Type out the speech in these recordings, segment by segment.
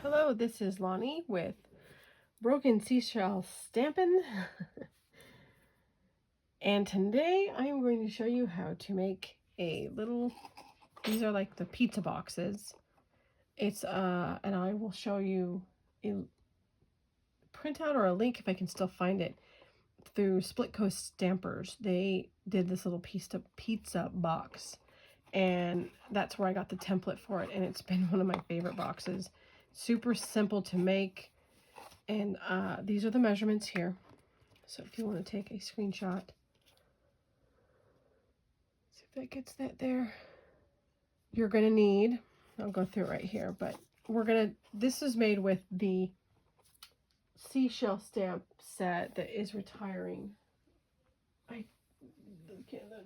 Hello, this is Lani with Broken SeaShell Stampin. And today I'm going to show you how to make a little, these are like the pizza boxes. It's, and I will show you a printout or a link if I can still find it through Split Coast Stampers. They did this little pizza box, and that's where I got the template for it, and it's been one of my favorite boxes. Super simple to make. And these are the measurements here. So if you want to take a screenshot, see if that gets that there. You're going to need, I'll go through it right here, but this is made with the SeaShell stamp set that is retiring. The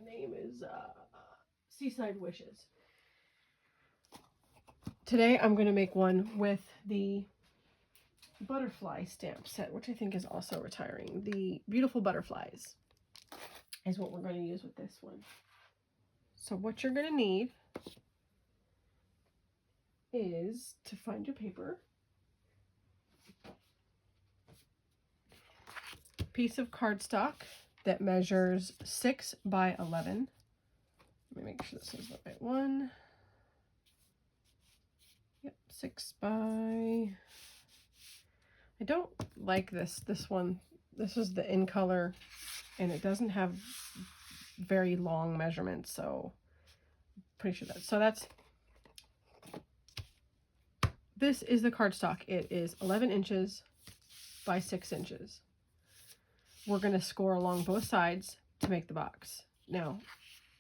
name is Seaside Wishes. Today I'm going to make one with the butterfly stamp set, which I think is also retiring. The beautiful butterflies is what we're going to use with this one. So what you're going to need is to find your paper, a piece of cardstock that measures 6 by 11. Let me make sure this is the right one. Yep, 6 by... I don't like this one. This is the in color, and it doesn't have very long measurements, so I'm pretty sure this is the cardstock. It is 11 inches by 6 inches. We're going to score along both sides to make the box. Now,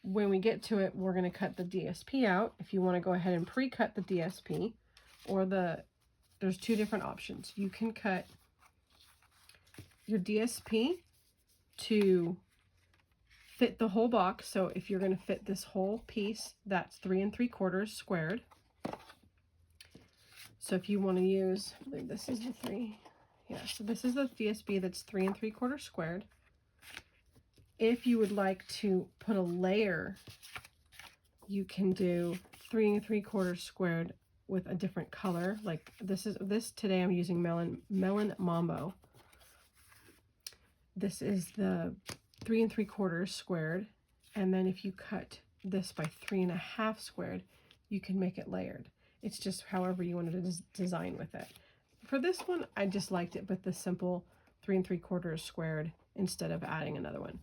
when we get to it, we're going to cut the DSP out. If you want to go ahead and pre-cut the DSP, or there's two different options. You can cut your DSP to fit the whole box. So if you're going to fit this whole piece, that's 3 3/4 squared. So if you want to use, I believe this is the 3. Yeah, so this is the DSP that's 3 3/4 squared. If you would like to put a layer, you can do 3 3/4 squared with a different color. Like this today I'm using melon mambo. This is the 3 3/4 squared, and then if you cut this by 3 1/2 squared, you can make it layered. It's just however you wanted to design with it. For this one, I just liked it with the simple 3 3/4 squared instead of adding another one.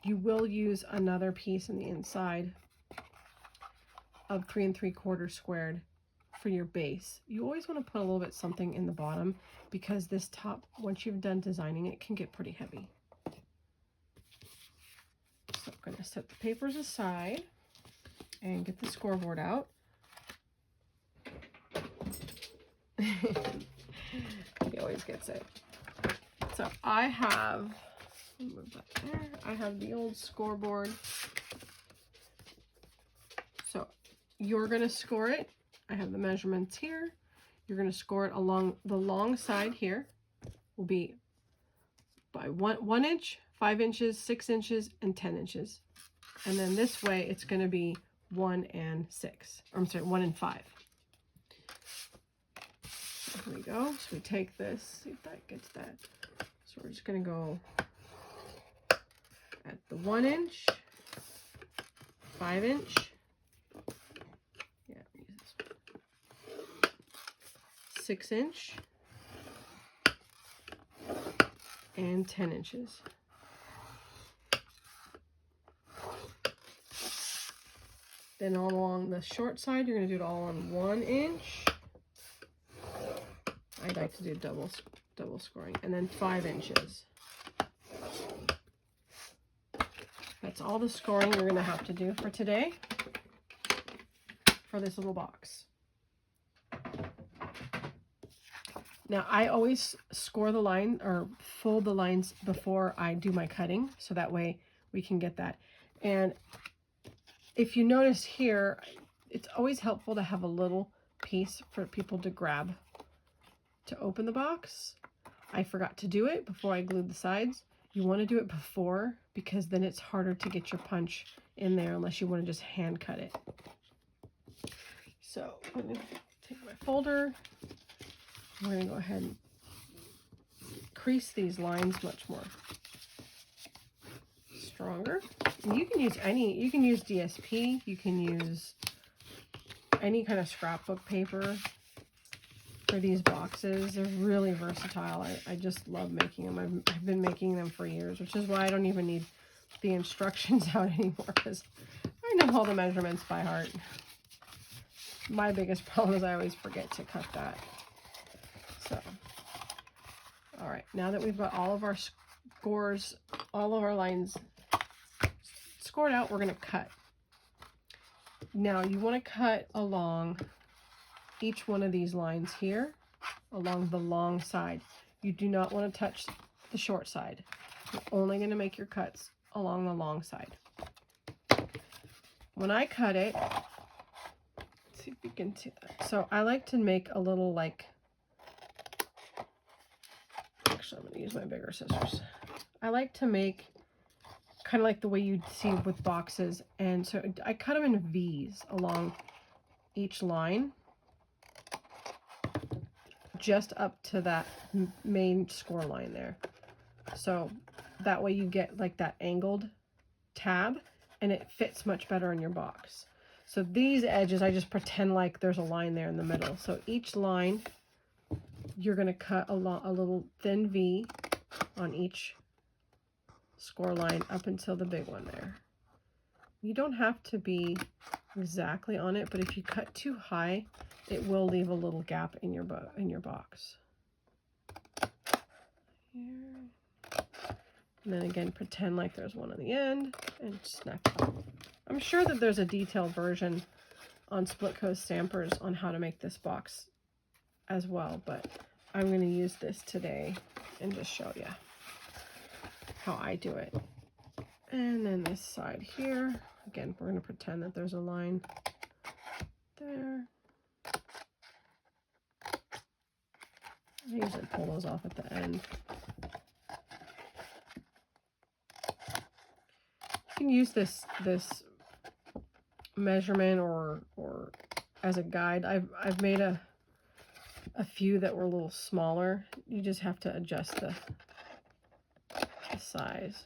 You will use another piece in the inside of 3 3/4 squared for your base. You always want to put a little bit something in the bottom, because this top, once you've done designing it, can get pretty heavy. So I'm going to set the papers aside and get the scoreboard out. He always gets it. So I have, move that there. I have the old scoreboard. So you're going to score it. I have the measurements here. You're going to score it along the long side here. Will be by 1 inch, 5 inches, 6 inches, and 10 inches. And then this way it's going to be 1 and 6. Or I'm sorry, 1 and 5. So here we go. So we take this, see if that gets that. So we're just going to go at the 1 inch, 5 inch. 6 inch, and 10 inches. Then all along the short side, you're going to do it all on 1 inch. I like to do double scoring, and then 5 inches. That's all the scoring you're going to have to do for today for this little box. Now, I always score the line or fold the lines before I do my cutting, so that way we can get that. And if you notice here, it's always helpful to have a little piece for people to grab to open the box. I forgot to do it before I glued the sides. You want to do it before, because then it's harder to get your punch in there unless you want to just hand cut it. So I'm going to take my folder, we're going to go ahead and crease these lines much more stronger. And you can use you can use DSP, you can use any kind of scrapbook paper for these boxes. They're really versatile. I just love making them. I've been making them for years, which is why I don't even need the instructions out anymore, because I know all the measurements by heart. My biggest problem is I always forget to cut that. So, all right, now that we've got all of our scores, all of our lines scored out, we're going to cut. Now you want to cut along each one of these lines here, along the long side. You do not want to touch the short side. You're only going to make your cuts along the long side. When I cut it, let's see if you can see that. So I like to make a little, like, actually I'm going to use my bigger scissors. I like to make kind of like the way you'd see with boxes, and so I cut them in V's along each line, just up to that main score line there. So that way you get like that angled tab, and it fits much better in your box. So these edges, I just pretend like there's a line there in the middle. So each line, you're going to cut a little thin V on each score line up until the big one there. You don't have to be exactly on it, but if you cut too high, it will leave a little gap in your box. Here. And then again, pretend like there's one on the end and snap it up. I'm sure that there's a detailed version on Split Coast Stampers on how to make this box as well, but I'm going to use this today and just show you how I do it. And then this side here, again, we're going to pretend that there's a line there. I usually pull those off at the end. You can use this measurement or as a guide. I've made a few that were a little smaller. You just have to adjust the size.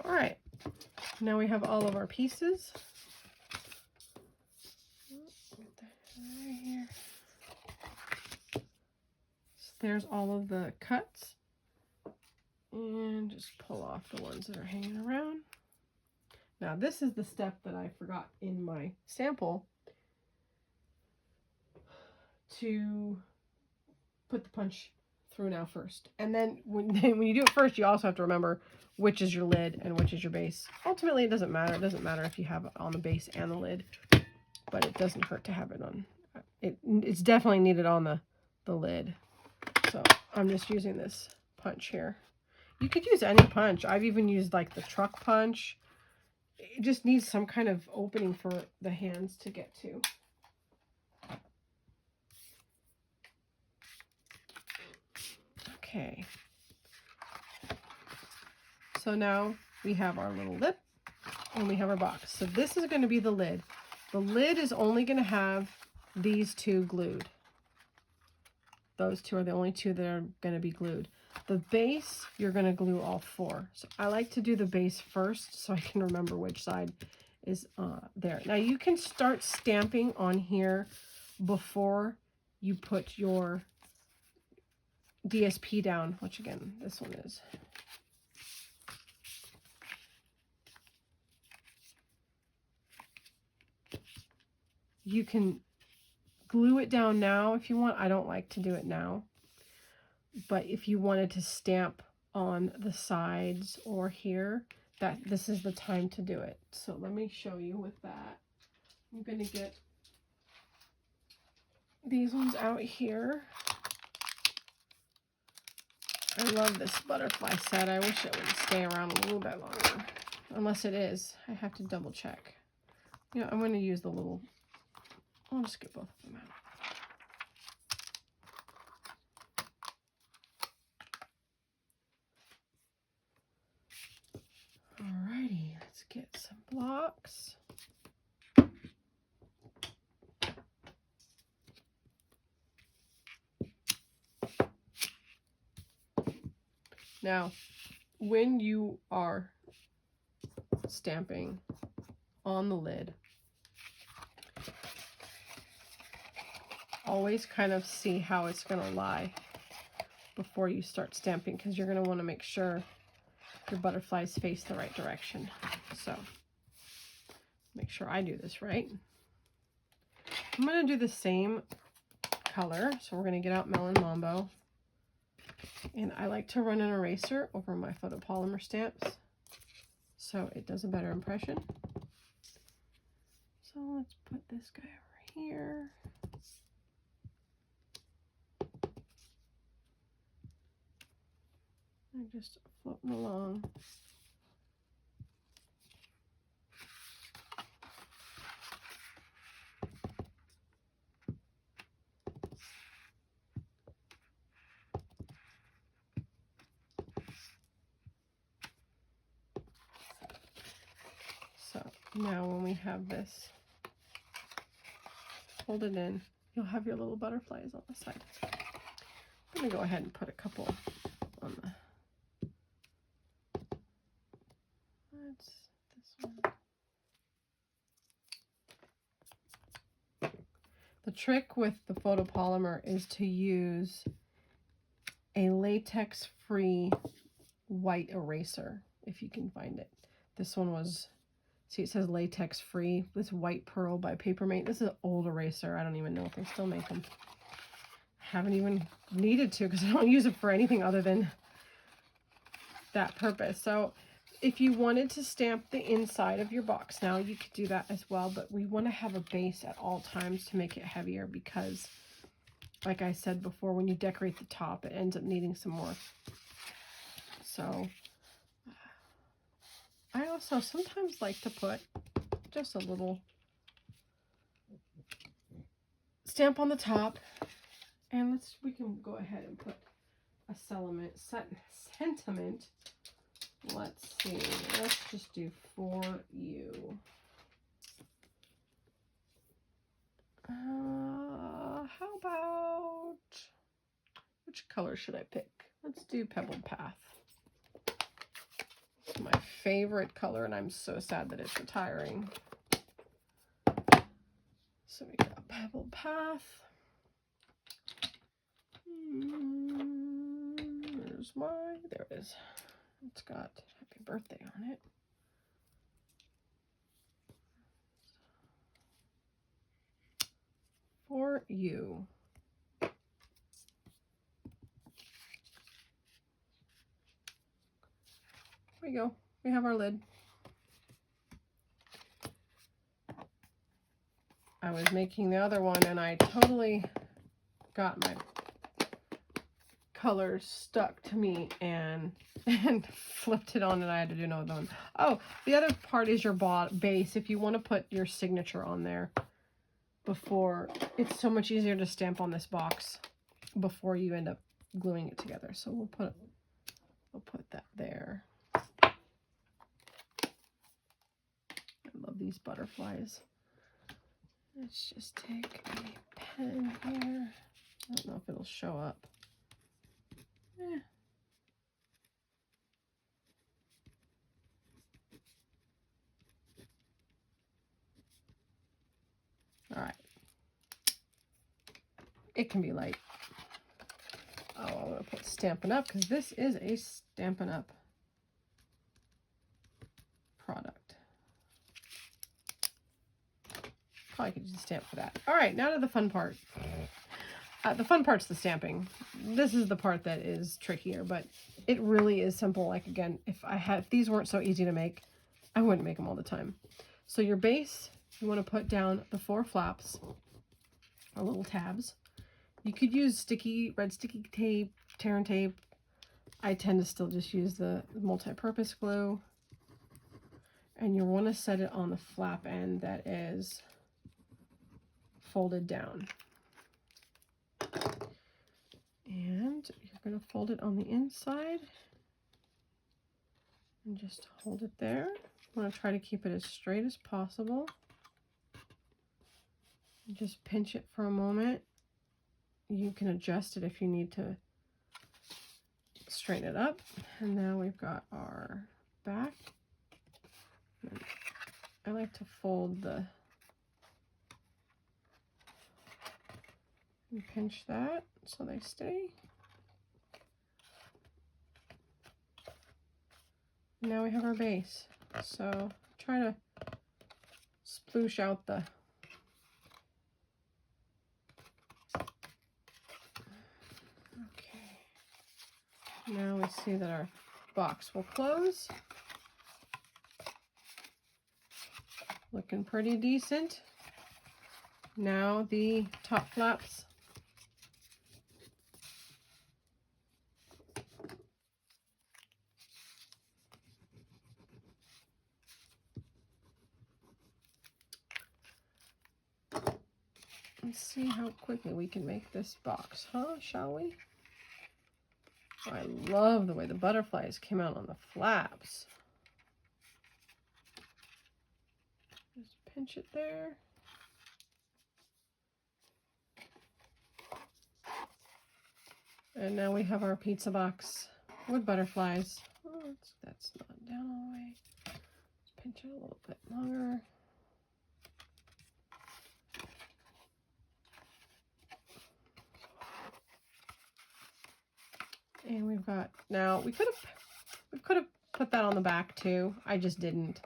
All right, now we have all of our pieces. Right here. So there's all of the cuts, and just pull off the ones that are hanging around. Now this is the step that I forgot in my sample, to put the punch through now first. And then when you do it first, you also have to remember which is your lid and which is your base. Ultimately, it doesn't matter. It doesn't matter if you have it on the base and the lid, but it doesn't hurt to have it on. It's definitely needed on the lid. So I'm just using this punch here. You could use any punch. I've even used like the truck punch. It just needs some kind of opening for the hands to get to. Okay. So now we have our little lip and we have our box. So this is going to be the lid. The lid is only going to have these two glued. Those two are the only two that are going to be glued. The base, you're going to glue all four. So I like to do the base first so I can remember which side is there. Now you can start stamping on here before you put your DSP down, which again, this one is. You can glue it down now if you want. I don't like to do it now. But if you wanted to stamp on the sides or here, this is the time to do it. So let me show you with that. I'm going to get these ones out here. I love this butterfly set. I wish it would stay around a little bit longer. Unless it is. I have to double check. You know, I'm going to use the little... I'll just get both of them out. Alrighty, let's get some blocks. Now, when you are stamping on the lid, always kind of see how it's going to lie before you start stamping, because you're going to want to make sure your butterflies face the right direction. So make sure I do this right. I'm going to do the same color, so we're going to get out Melon Mambo, and I like to run an eraser over my photopolymer stamps so it does a better impression. So let's put this guy over here. I'm just floating along. So now when we have this folded in, you'll have your little butterflies on the side. I'm going to go ahead and put a couple on the, that's this one. The trick with the photopolymer is to use a latex-free white eraser, if you can find it. This one was, see, it says latex-free. This White Pearl by Papermate. This is an old eraser. I don't even know if they still make them. Haven't even needed to, because I don't use it for anything other than that purpose. So if you wanted to stamp the inside of your box now, you could do that as well, but we want to have a base at all times to make it heavier, because like I said before, when you decorate the top, it ends up needing some more. So I also sometimes like to put just a little stamp on the top, and we can go ahead and put a sentiment. Let's see, let's just do For You. How about, which color should I pick? Let's do Pebbled Path. It's my favorite color, and I'm so sad that it's retiring. So we got Pebbled Path. There it is. It's got Happy Birthday on it. For You. There we go. We have our lid. I was making the other one and I totally got my colors stuck to me and flipped it on, and I had to do another one. Oh, the other part is your base. If you want to put your signature on there before, it's so much easier to stamp on this box before you end up gluing it together. So we'll put that there. I love these butterflies. Let's just take a pen here. I don't know if it'll show up. All right. It can be light. Oh, I'm going to put Stampin' Up, because this is a Stampin' Up product. Probably could use a stamp for that. All right, now to the fun part. The fun part's the stamping. This is the part that is trickier, but it really is simple. Like, again, if these weren't so easy to make, I wouldn't make them all the time. So your base, you want to put down the 4 flaps, or little tabs. You could use red sticky tape, tear and tape. I tend to still just use the multi-purpose glue. And you want to set it on the flap end that is folded down. And you're going to fold it on the inside and just hold it there. I want to try to keep it as straight as possible. And just pinch it for a moment. You can adjust it if you need to straighten it up. And now we've got our back. I like to fold the and pinch that so they stay. Now we have our base. So try to sploosh out the now we see that our box will close. Looking pretty decent. Now the top flaps. Let's see how quickly we can make this box, huh? Shall we? I love the way the butterflies came out on the flaps. Just pinch it there. And now we have our pizza box with butterflies. Oh, that's not down all the way. Let's pinch it a little bit longer. And we've got, now we could have put that on the back too. I just didn't.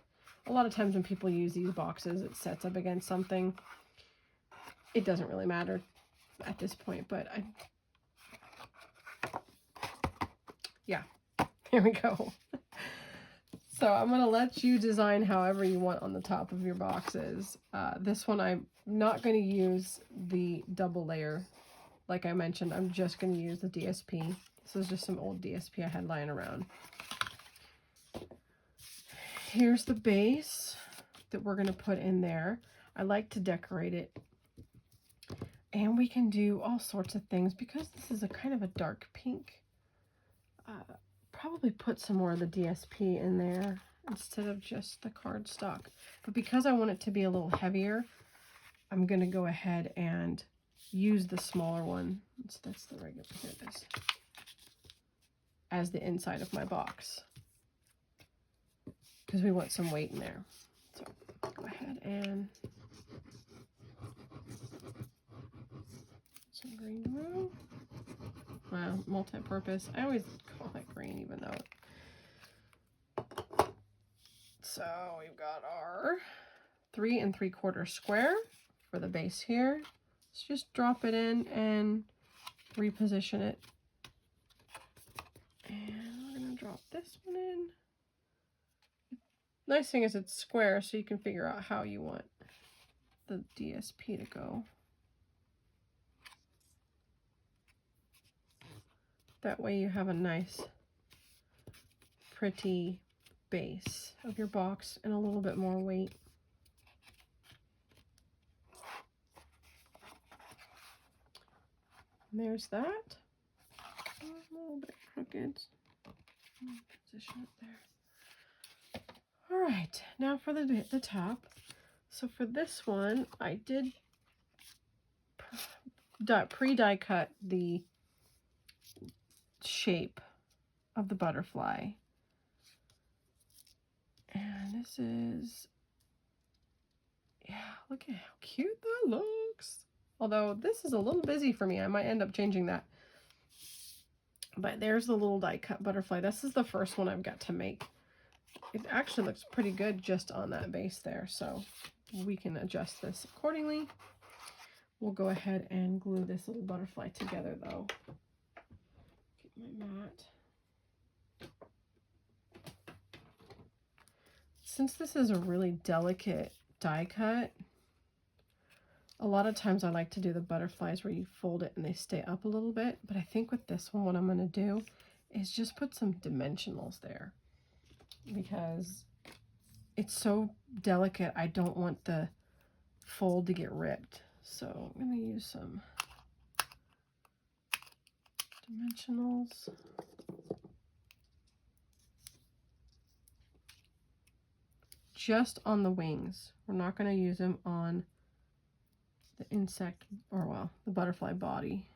A lot of times when people use these boxes, it sets up against something. It doesn't really matter at this point, but yeah, here we go. So I'm going to let you design however you want on the top of your boxes. This one, I'm not going to use the double layer. Like I mentioned, I'm just going to use the DSP. This is just some old DSP I had lying around. Here's the base that we're going to put in there. I like to decorate it. And we can do all sorts of things because this is a kind of a dark pink. Probably put some more of the DSP in there instead of just the cardstock. But because I want it to be a little heavier, I'm going to go ahead and use the smaller one. That's the regular, here it is, as the inside of my box, because we want some weight in there. So go ahead and some green glue. Wow, multi-purpose. I always call it green even though. So we've got our 3 3/4 square for the base here. Let's just drop it in and reposition it. And we're going to drop this one in. Nice thing is it's square, so you can figure out how you want the DSP to go. That way you have a nice, pretty base of your box and a little bit more weight. And there's that. A little bit crooked. Position it there. All right, now for the top. So for this one, I did pre-die cut the shape of the butterfly. And this is, yeah, look at how cute that looks. Although this is a little busy for me. I might end up changing that. But there's the little die cut butterfly. This is the first one I've got to make. It actually looks pretty good just on that base there. So we can adjust this accordingly. We'll go ahead and glue this little butterfly together though. Get my mat. Since this is a really delicate die cut, a lot of times I like to do the butterflies where you fold it and they stay up a little bit. But I think with this one, what I'm going to do is just put some dimensionals there because it's so delicate. I don't want the fold to get ripped. So I'm going to use some dimensionals. Just on the wings. We're not going to use them on the insect, or well, the butterfly body.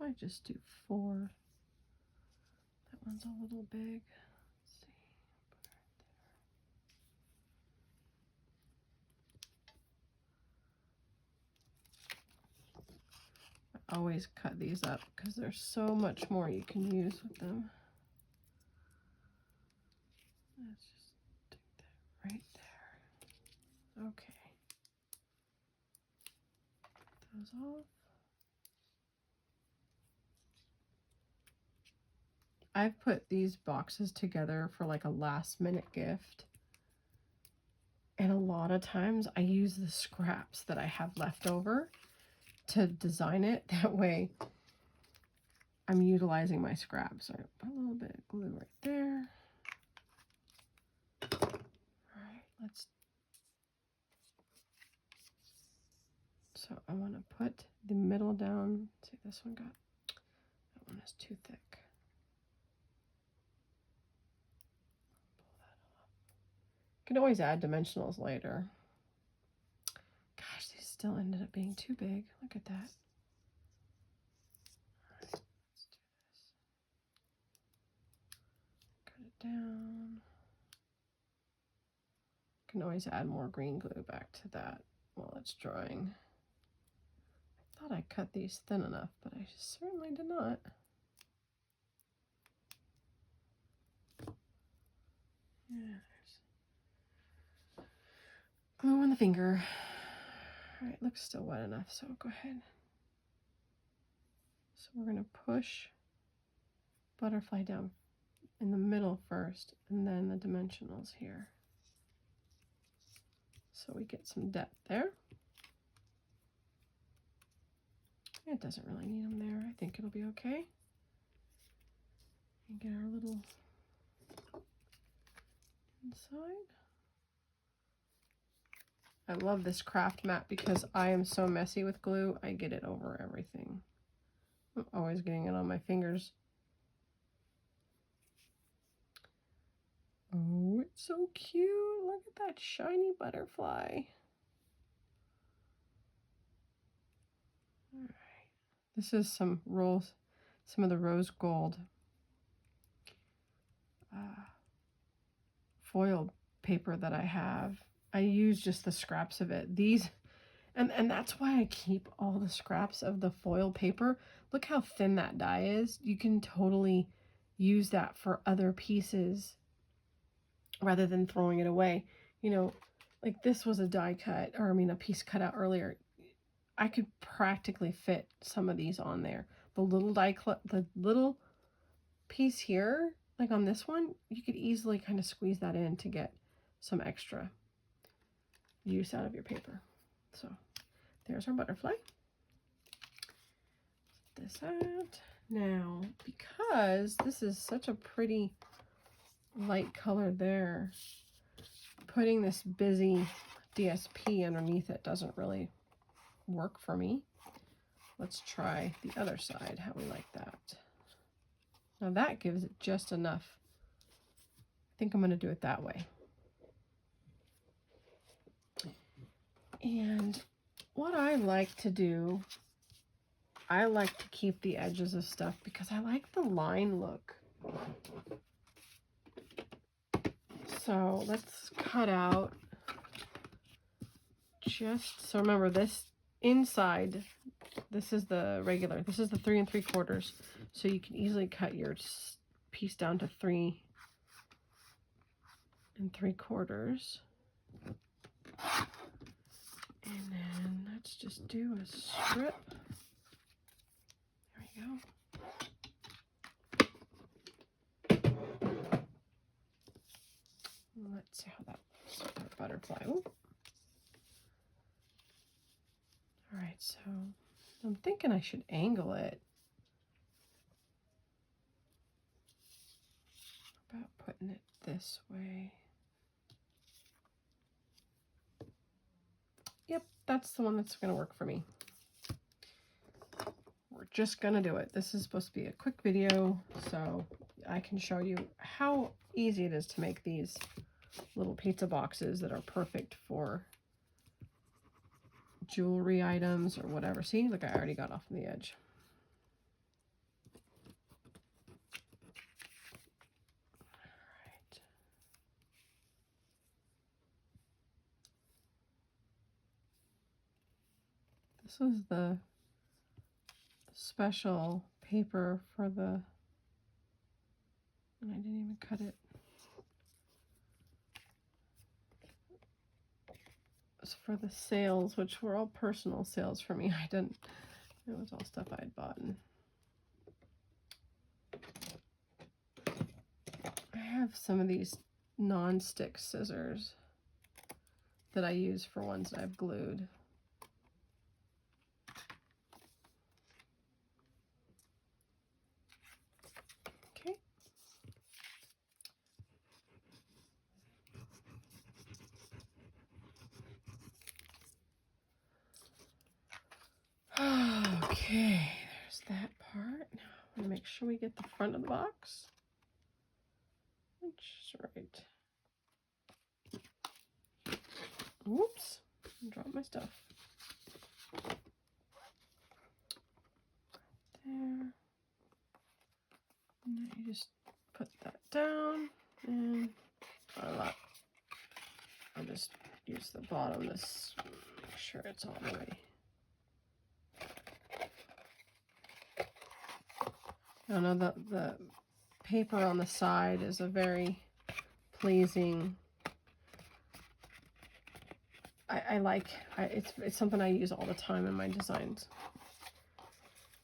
probably just do 4. That one's a little big. Let's see. I always cut these up because there's so much more you can use with them. Let's just stick that right there. Okay. Put those off. I've put these boxes together for like a last minute gift. And a lot of times I use the scraps that I have left over to design it. That way I'm utilizing my scraps. So I put a little bit of glue right there. All right, so I want to put the middle down. See, this one that one is too thick. Pull that off. You can always add dimensionals later. Gosh, these still ended up being too big. Look at that. All right, let's do this. Cut it down. Can always add more green glue back to that while it's drying. I thought I cut these thin enough, but I certainly did not. Yeah, there's glue on the finger. All right, looks still wet enough, so go ahead. So we're going to push butterfly down in the middle first, and then the dimensionals here. So we get some depth there. It doesn't really need them there. I think it'll be okay. And get our little inside. I love this craft mat because I am so messy with glue. I get it over everything. I'm always getting it on my fingers. Oh, it's so cute. Look at that shiny butterfly. All right. This is some of the rose gold foil paper that I have. I use just the scraps of it. These, and that's why I keep all the scraps of the foil paper. Look how thin that die is. You can totally use that for other pieces rather than throwing it away. You know, like this was a die cut, or I mean a piece cut out earlier. I could practically fit some of these on there. The little the little piece here, like on this one, you could easily kind of squeeze that in to get some extra use out of your paper. So there's our butterfly. Set this out. Now, because this is such a pretty light color there, putting this busy DSP underneath it doesn't really work for me. Let's try the other side, how we like that. Now that gives it just enough. I think I'm going to do it that way. And what I like to do, I like to keep the edges of stuff because I like the line look. So let's cut out so remember this inside, this is the regular, this is the 3 3/4. So you can easily cut your piece down to 3 3/4. And then let's just do a strip. There we go. Let's see how that looks with our butterfly. Ooh. All right, so I'm thinking I should angle it. How about putting it this way? Yep, that's the one that's going to work for me. We're just going to do it. This is supposed to be a quick video, so I can show you how easy it is to make these little pizza boxes that are perfect for jewelry items or whatever. See, look, I already got off on the edge. This was the special paper for the, and I didn't even cut it. It was for the sales, which were all personal sales for me. It was all stuff I had bought. I have some of these non-stick scissors that I use for ones that I've glued. Okay. Okay, there's that part. Now I'm gonna make sure we get the front of the box, which is right. Oops, I dropped my stuff. There. And you just put that down, and I'll just use the bottom. This make sure it's all the way. I don't know, the paper on the side is a very pleasing. I like it's something I use all the time in my designs.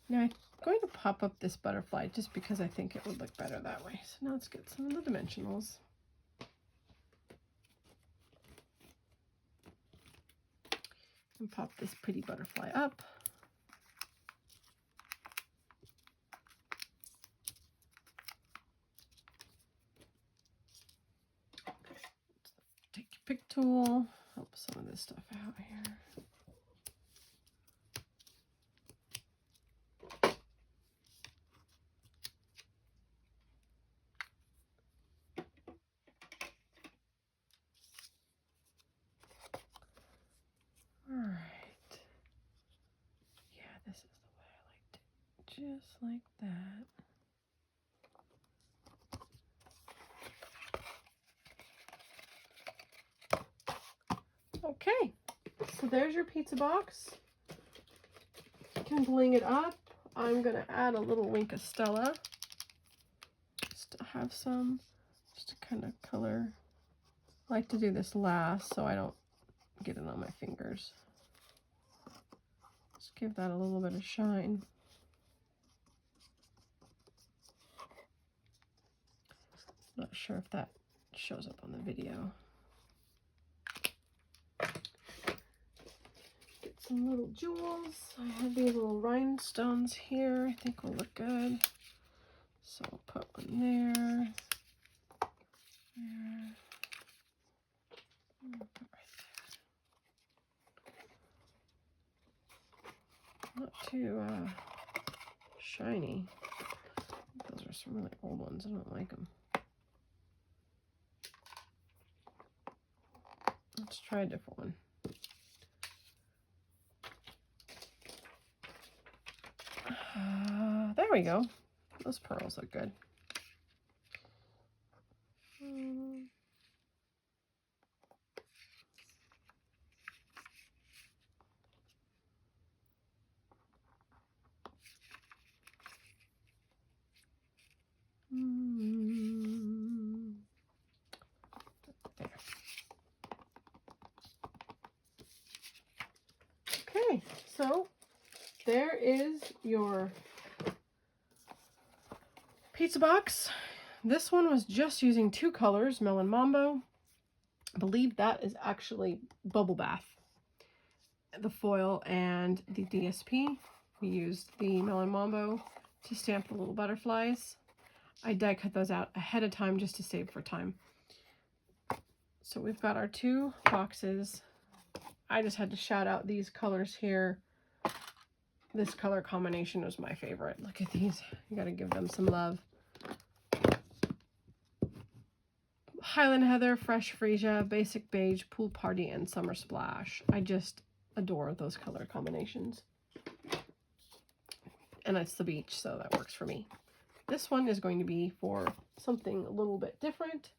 Now I'm going to pop up this butterfly just because I think it would look better that way. So now let's get some of the dimensionals. And pop this pretty butterfly up. Take your pick tool, help some of this stuff out here. All right. Yeah, this is the way I liked it. Just like that. Okay, so there's your pizza box. You can bling it up. I'm gonna add a little Wink of Stella. Just to have some, just to kind of color. I like to do this last so I don't get it on my fingers. Just give that a little bit of shine. Not sure if that shows up on the video. Get some little jewels. I have these little rhinestones here. I think will look good. So I'll put one there. There. I'll put right there. Not too shiny. Those are some really old ones. I don't like them. Let's try a different one. There we go. Those pearls look good. There. Okay, so there is your pizza box. This one was just using two colors, Melon Mambo. I believe that is actually Bubble Bath. The foil and the DSP. We used the Melon Mambo to stamp the little butterflies. I die cut those out ahead of time just to save for time. So we've got our two boxes. I just had to shout out these colors here. This color combination was my favorite. Look at these. You gotta give them some love. Highland Heather, Fresh Freesia, Basic Beige, Pool Party, and Summer Splash. I just adore those color combinations. And it's the beach, so that works for me. This one is going to be for something a little bit different.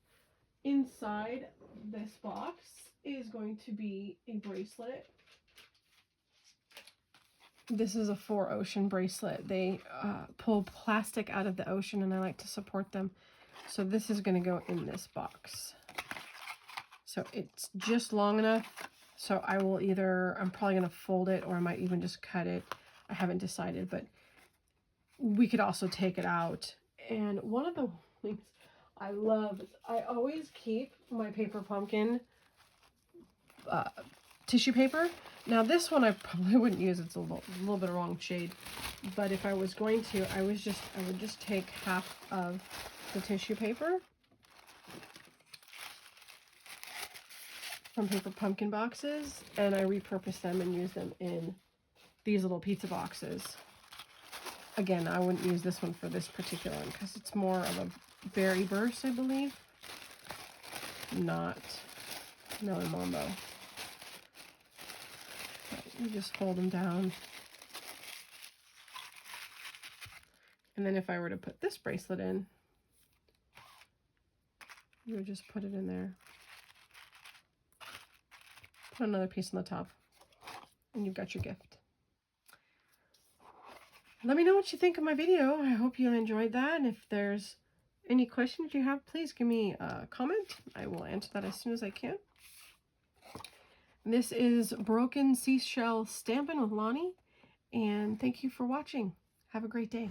Inside this box is going to be a bracelet. This is a 4-ocean bracelet. They pull plastic out of the ocean, and I like to support them. So this is going to go in this box. So it's just long enough. So I will either, I'm probably going to fold it, or I might even just cut it. I haven't decided, but we could also take it out. And one of the things I love is I always keep my paper pumpkin tissue paper. Now this one I probably wouldn't use. It's a little bit of wrong shade. But if I was going to, I would just take half of the tissue paper from paper pumpkin boxes, and I repurpose them and use them in these little pizza boxes. Again, I wouldn't use this one for this particular one because it's more of a berry burst, I believe. Not melon mambo. You just fold them down. And then if I were to put this bracelet in, you would just put it in there. Put another piece on the top, and you've got your gift. Let me know what you think of my video. I hope you enjoyed that. And if there's any questions you have, please give me a comment. I will answer that as soon as I can. This is Broken SeaShell Stampin with Lani, and thank you for watching. Have a great day.